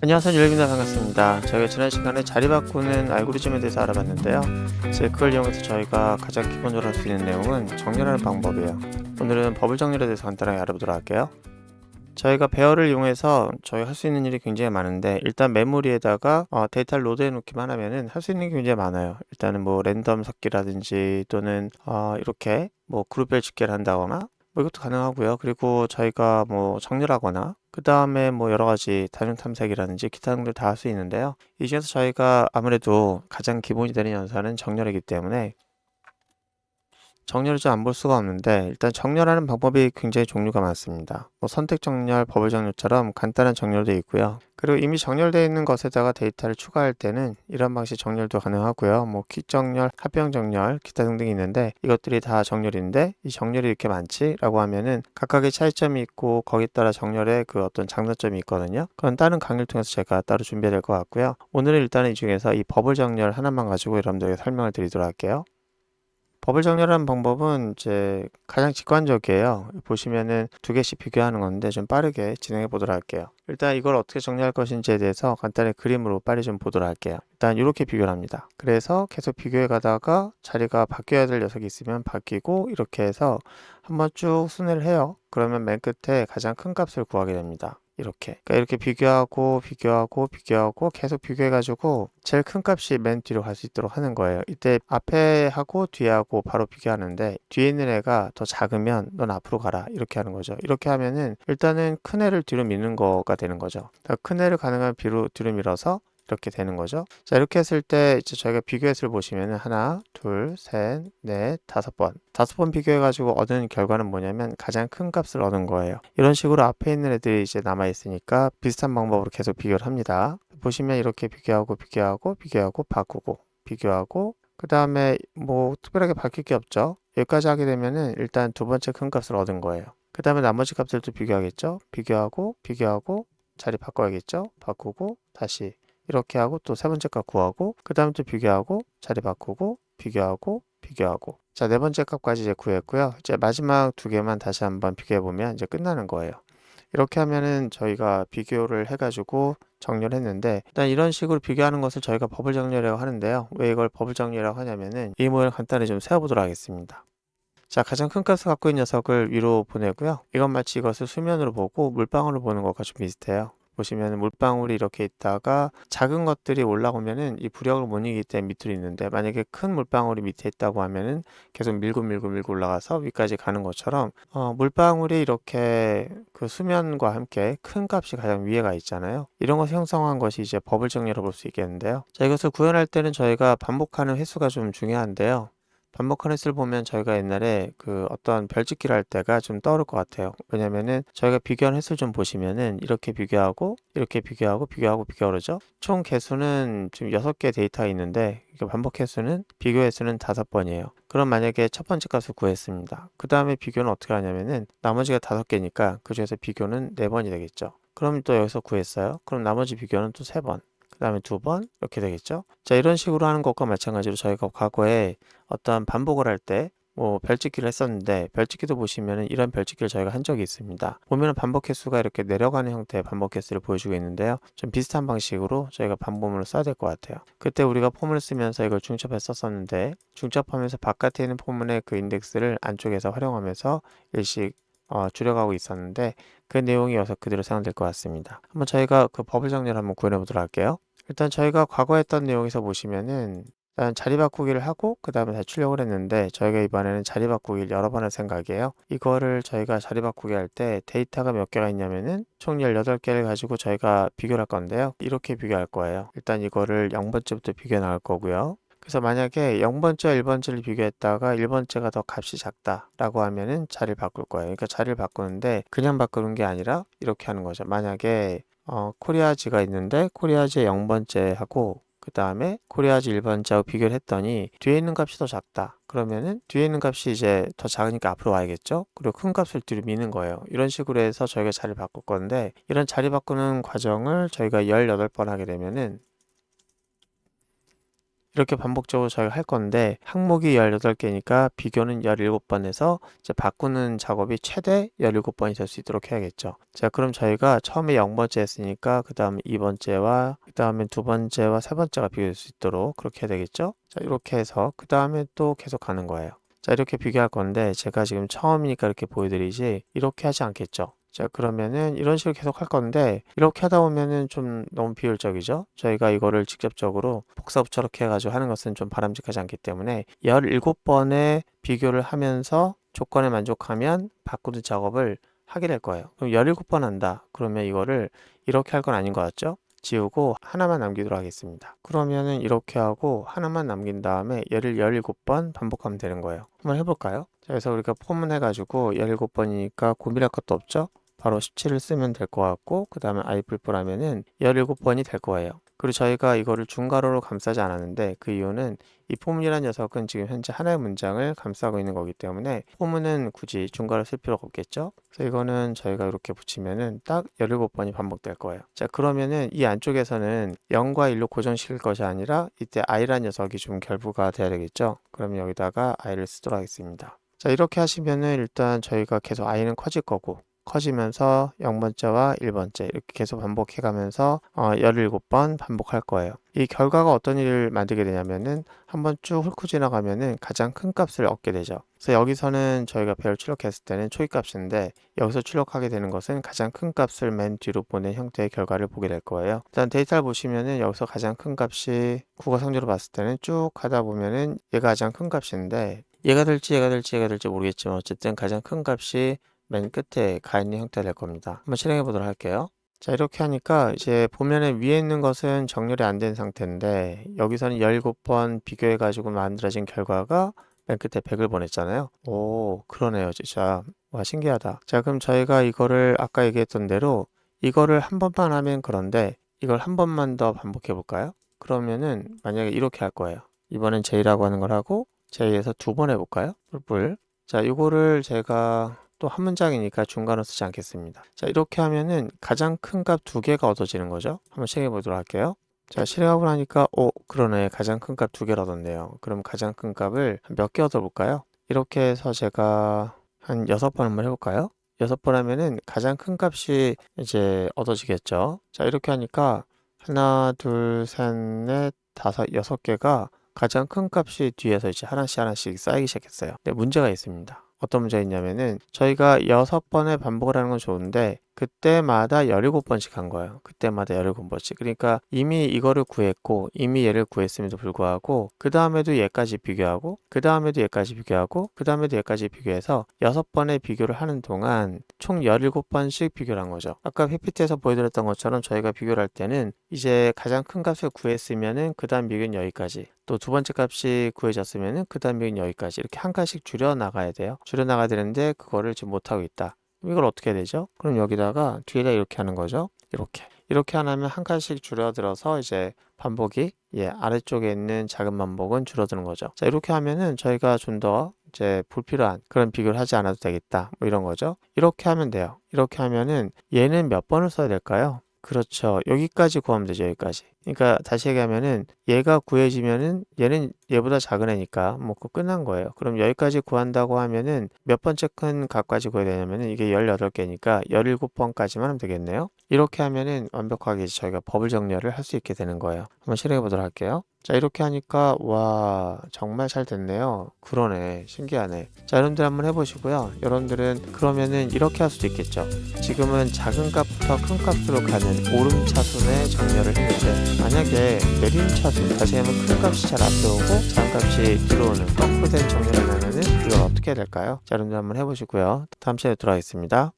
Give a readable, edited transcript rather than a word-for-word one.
안녕하세요, 유일입니다. 반갑습니다. 저희가 지난 시간에 자리 바꾸는 알고리즘에 대해서 알아봤는데요. 이제 그걸 이용해서 저희가 가장 기본적으로 할 수 있는 내용은 정렬하는 방법이에요. 오늘은 버블 정렬에 대해서 간단하게 알아보도록 할게요. 저희가 베어를 이용해서 저희 할 수 있는 일이 굉장히 많은데, 일단 메모리에다가 데이터를 로드해 놓기만 하면은 할 수 있는 게 굉장히 많아요. 일단은 뭐 랜덤 섞기라든지 또는 이렇게 뭐 그룹별 집계를 한다거나 뭐 이것도 가능하고요. 그리고 저희가 뭐 정렬하거나 그 다음에 뭐 여러 가지 다중 탐색이라든지 기타 등들 다 할 수 있는데요. 이 중에서 저희가 아무래도 가장 기본이 되는 연산은 정렬이기 때문에 정렬을 좀 안 볼 수가 없는데, 일단 정렬하는 방법이 굉장히 종류가 많습니다. 뭐 선택 정렬, 버블 정렬처럼 간단한 정렬도 있고요. 그리고 이미 정렬되어 있는 것에다가 데이터를 추가할 때는 이런 방식 정렬도 가능하고요. 뭐 퀵 정렬, 합병 정렬, 기타 등등이 있는데, 이것들이 다 정렬인데 이 정렬이 이렇게 많지? 라고 하면은 각각의 차이점이 있고 거기에 따라 정렬의 그 어떤 장단점이 있거든요. 그건 다른 강의를 통해서 제가 따로 준비해야 될 것 같고요. 오늘은 일단은 이 중에서 이 버블 정렬 하나만 가지고 여러분들에게 설명을 드리도록 할게요. 버블 정렬하는 방법은 이제 가장 직관적이에요. 보시면은 두 개씩 비교하는 건데 좀 빠르게 진행해 보도록 할게요. 일단 이걸 어떻게 정리할 것인지에 대해서 간단히 그림으로 빨리 좀 보도록 할게요. 일단 이렇게 비교를 합니다. 그래서 계속 비교해 가다가 자리가 바뀌어야 될 녀석이 있으면 바뀌고, 이렇게 해서 한번 쭉 순회를 해요. 그러면 맨 끝에 가장 큰 값을 구하게 됩니다. 이렇게. 그러니까 이렇게 비교하고 계속 비교해가지고 제일 큰 값이 맨 뒤로 갈 수 있도록 하는 거예요. 이때 앞에 하고 뒤에 하고 바로 비교하는데, 뒤에 있는 애가 더 작으면 넌 앞으로 가라, 이렇게 하는 거죠. 이렇게 하면은 일단은 큰 애를 뒤로 미는 거가 되는 거죠. 그러니까 큰 애를 가능한 뒤로 밀어서 이렇게 되는 거죠. 자, 이렇게 했을 때 이제 저희가 비교했을 보시면은 하나, 둘, 셋, 넷, 다섯 번 비교해가지고 얻은 결과는 뭐냐면 가장 큰 값을 얻은 거예요. 이런 식으로 앞에 있는 애들이 이제 남아 있으니까 비슷한 방법으로 계속 비교를 합니다. 보시면 이렇게 비교하고 바꾸고 비교하고, 그 다음에 뭐 특별하게 바뀔 게 없죠. 여기까지 하게 되면은 일단 두 번째 큰 값을 얻은 거예요. 그 다음에 나머지 값들도 비교하겠죠. 비교하고 자리 바꿔야겠죠. 바꾸고 다시 이렇게 하고 또 세 번째 값 구하고, 그 다음에 또 비교하고 자리 바꾸고 비교하고, 자, 네 번째 값까지 이제 구했고요. 이제 마지막 두 개만 다시 한번 비교해 보면 이제 끝나는 거예요. 이렇게 하면은 저희가 비교를 해가지고 정렬했는데, 일단 이런 식으로 비교하는 것을 저희가 버블 정렬이라고 하는데요. 왜 이걸 버블 정렬이라고 하냐면은 이 모양을 간단히 좀 세워보도록 하겠습니다. 자, 가장 큰 값을 갖고 있는 녀석을 위로 보내고요. 이건 마치 이것을 수면으로 보고 물방울을 보는 것과 좀 비슷해요. 보시면 물방울이 이렇게 있다가 작은 것들이 올라오면은 이 부력을 못 이기기 때문에 밑으로 있는데, 만약에 큰 물방울이 밑에 있다고 하면은 계속 밀고 올라가서 위까지 가는 것처럼 물방울이 이렇게 그 수면과 함께 큰 값이 가장 위에 가 있잖아요. 이런 것을 형성한 것이 이제 버블 정렬을 볼 수 있겠는데요. 자, 이것을 구현할 때는 저희가 반복하는 횟수가 좀 중요한데요. 반복하는 횟수를 보면 저희가 옛날에 그 어떤 별짓기를 할 때가 좀 떠오를 것 같아요. 왜냐면은 저희가 비교한 횟수를 좀 보시면은 이렇게 비교하고 그러죠. 총 개수는 지금 6개 데이터가 있는데, 이게 반복 횟수는 비교 횟수는 5번이에요. 그럼 만약에 첫 번째 값을 구했습니다. 그 다음에 비교는 어떻게 하냐면은 나머지가 5개니까 그 중에서 비교는 4번이 되겠죠. 그럼 또 여기서 구했어요. 그럼 나머지 비교는 또 3번. 그 다음에 2번 이렇게 되겠죠. 자, 이런 식으로 하는 것과 마찬가지로 저희가 과거에 어떤 반복을 할 때 뭐 별짓기를 했었는데, 별짓기도 보시면은 이런 별짓기를 저희가 한 적이 있습니다. 보면은 반복 횟수가 이렇게 내려가는 형태의 반복 횟수를 보여주고 있는데요. 좀 비슷한 방식으로 저희가 반복문을 써야 될 것 같아요. 그때 우리가 폼을 쓰면서 이걸 중첩해 썼었는데, 중첩하면서 바깥에 있는 폼문의 그 인덱스를 안쪽에서 활용하면서 일씩 줄여가고 있었는데, 그 내용이 여기서 그대로 사용될 것 같습니다. 한번 저희가 그 버블 정리를 한번 구현해 보도록 할게요. 일단 저희가 과거 했던 내용에서 보시면은 일단 자리 바꾸기를 하고 그 다음에 다시 출력을 했는데, 저희가 이번에는 자리 바꾸기를 여러 번 할 생각이에요. 이거를 저희가 자리 바꾸기 할 때 데이터가 몇 개가 있냐면은 총 18개를 가지고 저희가 비교를 할 건데요. 이렇게 비교할 거예요. 일단 이거를 0번째부터 비교해 나갈 거고요. 그래서 만약에 0번째와 1번째를 비교했다가 1번째가 더 값이 작다 라고 하면은 자리를 바꿀 거예요. 그러니까 자리를 바꾸는데 그냥 바꾸는 게 아니라 이렇게 하는 거죠. 만약에 코리아지가 있는데 코리아지 0번째 하고 그 다음에 코리아지 1번째하고 비교를 했더니 뒤에 있는 값이 더 작다. 그러면은 뒤에 있는 값이 이제 더 작으니까 앞으로 와야겠죠. 그리고 큰 값을 뒤로 미는 거예요. 이런 식으로 해서 저희가 자리를 바꿀 건데, 이런 자리 바꾸는 과정을 저희가 18번 하게 되면은 이렇게 반복적으로 저희가 할 건데 항목이 18개니까 비교는 17번 해서 이제 바꾸는 작업이 최대 17번이 될 수 있도록 해야겠죠. 자, 그럼 저희가 처음에 0번째 했으니까 그 다음 2번째와 그 다음에 두 번째와 세 번째가 비교될 수 있도록 그렇게 해야 되겠죠. 자, 이렇게 해서 그 다음에 또 계속 가는 거예요. 자, 이렇게 비교할 건데 제가 지금 처음이니까 이렇게 보여드리지 이렇게 하지 않겠죠. 자, 그러면은 이런 식으로 계속 할 건데 이렇게 하다 보면은 좀 너무 비효율적이죠. 저희가 이거를 직접적으로 복사부 저렇게 해가지고 하는 것은 좀 바람직하지 않기 때문에 17번의 비교를 하면서 조건에 만족하면 바꾸는 작업을 하게 될 거예요. 그럼 17번 한다. 그러면 이거를 이렇게 할 건 아닌 것 같죠? 지우고 하나만 남기도록 하겠습니다. 그러면은 이렇게 하고 하나만 남긴 다음에 얘를 17번 반복하면 되는 거예요. 한번 해볼까요? 자, 그래서 우리가 폼은 해가지고 17번이니까 고민할 것도 없죠? 바로 17을 쓰면 될 것 같고 그 다음에 i++ 하면은 17번이 될 거예요. 그리고 저희가 이거를 중괄호로 감싸지 않았는데 그 이유는 이 포문이라는 녀석은 지금 현재 하나의 문장을 감싸고 있는 거기 때문에 포문은 굳이 중괄호 쓸 필요가 없겠죠. 그래서 이거는 저희가 이렇게 붙이면은 딱 17번이 반복될 거예요. 자, 그러면은 이 안쪽에서는 0과 1로 고정시킬 것이 아니라 이때 i라는 녀석이 좀 결부가 돼야 되겠죠. 그러면 여기다가 i를 쓰도록 하겠습니다. 자, 이렇게 하시면은 일단 저희가 계속 i는 커질 거고 커지면서 0번째와 1번째 이렇게 계속 반복해 가면서 17번 반복할 거예요. 이 결과가 어떤 일을 만들게 되냐면은 한번 쭉 훑고 지나가면은 가장 큰 값을 얻게 되죠. 그래서 여기서는 저희가 배열 출력했을 때는 초기값인데 여기서 출력하게 되는 것은 가장 큰 값을 맨 뒤로 보낸 형태의 결과를 보게 될 거예요. 일단 데이터를 보시면은 여기서 가장 큰 값이 국어 성질로 봤을 때는 쭉 하다 보면은 얘가 가장 큰 값인데 얘가 될지 모르겠지만 어쨌든 가장 큰 값이 맨 끝에 가 있는 형태가 될 겁니다. 한번 실행해 보도록 할게요. 자, 이렇게 하니까 이제 보면은 위에 있는 것은 정렬이 안 된 상태인데 여기서는 17번 비교해 가지고 만들어진 결과가 맨 끝에 100을 보냈잖아요. 오, 그러네요. 진짜. 와, 신기하다. 자, 그럼 저희가 이거를 아까 얘기했던 대로 이거를 한 번만 하면 그런데 이걸 한 번만 더 반복해 볼까요? 그러면은 만약에 이렇게 할 거예요. 이번엔 J라고 하는 걸 하고 J에서 두 번 해볼까요? 뿔뿔. 자, 이거를 제가 또 한 문장이니까 중간어 쓰지 않겠습니다. 자, 이렇게 하면은 가장 큰 값 두 개가 얻어지는 거죠. 한번 실행해 보도록 할게요. 자, 실행하고 나니까 그러네. 가장 큰 값 두 개를 얻었네요. 그럼 가장 큰 값을 몇 개 얻어볼까요? 이렇게 해서 제가 한 6번 한번 해볼까요? 6번 하면은 가장 큰 값이 이제 얻어지겠죠. 자, 이렇게 하니까 하나, 둘, 셋, 넷, 다섯, 6개가 가장 큰 값이 뒤에서 이제 하나씩 쌓이기 시작했어요. 근데 문제가 있습니다. 어떤 문제가 있냐면은 저희가 6번의 반복을 하는 건 좋은데 그때마다 17번씩 한 거예요. 그때마다 17번씩. 그러니까 이미 이거를 구했고 이미 얘를 구했음에도 불구하고 그 다음에도 얘까지 비교하고 그 다음에도 얘까지 비교하고 그 다음에도 얘까지 비교해서 6번의 비교를 하는 동안 총 17번씩 비교를 한 거죠. 아까 PPT에서 보여드렸던 것처럼 저희가 비교를 할 때는 이제 가장 큰 값을 구했으면은 그 다음 비교는 여기까지 또 두 번째 값이 구해졌으면은 그 다음 비교는 여기까지 이렇게 한 칸씩 줄여 나가야 돼요. 줄여 나가야 되는데 그거를 지금 못하고 있다. 이걸 어떻게 해야 되죠? 그럼 여기다가 뒤에다 이렇게 하는 거죠. 이렇게 하면 한 칸씩 줄어들어서 이제 반복이 아래쪽에 있는 작은 반복은 줄어드는 거죠. 자, 이렇게 하면은 저희가 좀 더 이제 불필요한 그런 비교를 하지 않아도 되겠다. 뭐 이런 거죠. 이렇게 하면 돼요. 이렇게 하면은 얘는 몇 번을 써야 될까요? 그렇죠. 여기까지 구하면 되죠. 여기까지. 그러니까 다시 얘기하면은 얘가 구해지면은 얘는 얘보다 작은 애니까 뭐 그거 끝난 거예요. 그럼 여기까지 구한다고 하면은 몇 번째 큰 값까지 구해야 되냐면은 이게 18개니까 17번까지만 하면 되겠네요. 이렇게 하면은 완벽하게 이제 저희가 버블 정렬을 할 수 있게 되는 거예요. 한번 실행해 보도록 할게요. 자, 이렇게 하니까 와, 정말 잘 됐네요. 그러네. 신기하네. 자, 여러분들 한번 해보시고요. 여러분들은 그러면은 이렇게 할 수도 있겠죠. 지금은 작은 값부터 큰 값으로 가는 오름차순의 정렬을 했는데 만약에 내림차순, 다시 하면 큰 값이 잘 앞에 오고 작은 값이 들어오는 거꾸로 된 정렬을 하면은 이걸 어떻게 해야 될까요? 자, 여러분들 한번 해보시고요. 다음 시간에 돌아가겠습니다.